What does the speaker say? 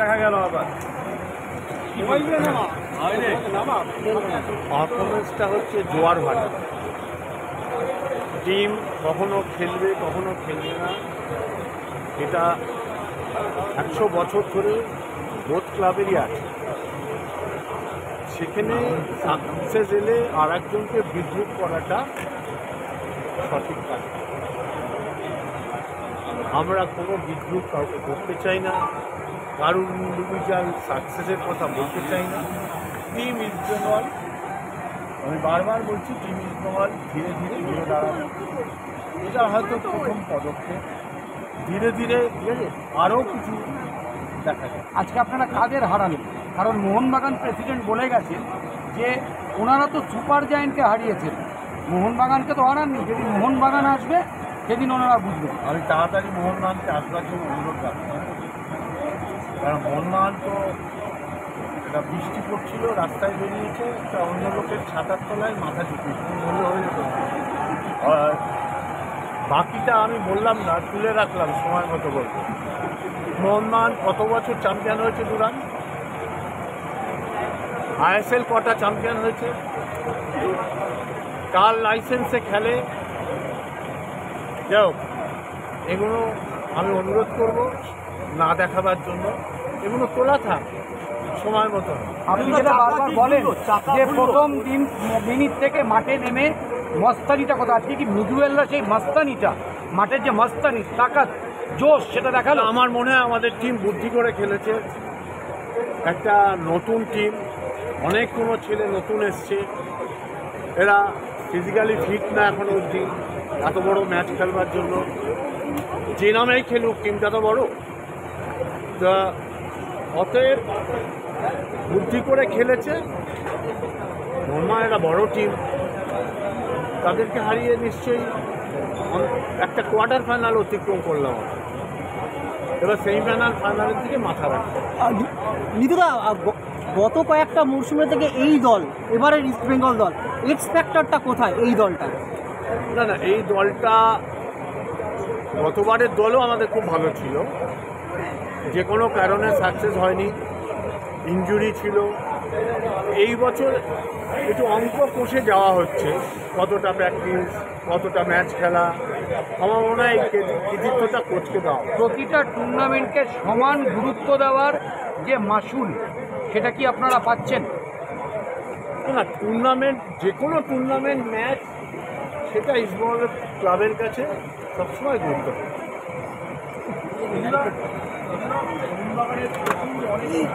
দেখা গেল আবার পারফরমেন্সটা হচ্ছে জোয়ার ভাটা। টিম কখনো খেলবে কখনো খেলবে না, এটা 100 বছর ধরে বোধ ক্লাবেরই আছে। সেখানে সাকসেস এলে আর একজনকে বিদ্রুপ করাটা সঠিক কাজ। আমরা কোনো বিদ্রুপ কাউকে করতে চাই না, কারোর ইন্ডিভিজুয়াল সাকসেসের কথা বলতে চাই না। টিম ইস্ট বেঙ্গল, আমি বারবার বলছি, টিম ইস্ট বেঙ্গল ধীরে ধীরে ঘুরে দাঁড়াবে। এটা হয়তো প্রথম পদক্ষেপ, ধীরে ধীরে আরও কিছু দেখা যায়। আজকে আপনারা কাদের হারালেন? কারণ মোহনবাগান প্রেসিডেন্ট বলে গেছেন যে ওনারা তো সুপার জায়েন্টকে হারিয়েছেন, মোহনবাগানকে তো হারাননি। যেদিন মোহনবাগান আসবে সেদিন ওনারা বুঝবেন। আমি তাড়াতাড়ি মোহনবাগানকে আসবার জন্য অনুরোধ রাখতাম, কারণ মোহনবাগান তো এটা বৃষ্টি পড়ছিল, রাস্তায় বেরিয়েছে, একটা অন্য লোকের ছাতার তলায় মাথা ঝুঁকিয়েছে, মনে হয়ে যেত। আর বাকিটা আমি বললাম না, তুলে রাখলাম, সময় মতো বলবো। মোহনবাগান কত বছর চ্যাম্পিয়ন হয়েছে দুরান? ISL কটা চ্যাম্পিয়ন হয়েছে? কার লাইসেন্সে খেলে? যাও, এগুলো আমি অনুরোধ করব না দেখাবার জন্য, এগুলো তোলা থাক সময় মতো। আপনি যেটা বারবার বলেন যে প্রথম মিনিট থেকে মাঠে নেমে মস্তানিটা কথা, আজকে কি মিডুয়েলরা সেই মস্তানিটা, মাঠের যে মস্তানি, তাকাত, জোশ, সেটা দেখালো? আমার মনে হয় আমাদের টিম বুদ্ধি করে খেলেছে। একটা নতুন টিম, অনেকগুলো ছেলে নতুন এসছে, এরা ফিজিক্যালি ফিট না এখনো অবধি এত বড় ম্যাচ খেলবার জন্য। যে নামেই খেলুক, টিমটা তো বড়, তা অতএব বুদ্ধি করে খেলেছে। মোহনবাগান একটা বড় টিম, তাদেরকে হারিয়ে নিশ্চয়ই একটা কোয়ার্টার ফাইনাল অতিক্রম করলাম। এবার সেমিফাইনাল ফাইনালের দিকে মাথা রাখবে। নিতুদা, গত কয়েকটা মরশুমে থেকে এই দল, এবারের ইস্ট বেঙ্গল দল, এক্স ফ্যাক্টরটা কোথায় এই দলটা? না না, এই দলটা গতবারের দলও আমাদের খুব ভালো ছিল, যে কোনো কারণে সাকসেস হয়নি, ইনজুরি ছিল। এই বছর একটু অঙ্ক কষে যাওয়া হচ্ছে, কতটা প্র্যাকটিস, কতটা ম্যাচ খেলা। আমার মনে হয় কৃতিত্বটা কোচকে দেওয়া। প্রতিটা টুর্নামেন্টকে সমান গুরুত্ব দেওয়ার যে মাসুল, সেটা কি আপনারা পাচ্ছেন? না, টুর্নামেন্ট, যে কোনো টুর্নামেন্ট ম্যাচ, সেটা ইস্টবেঙ্গল ক্লাবের কাছে সবসময় গুরুত্বপূর্ণ। অনেক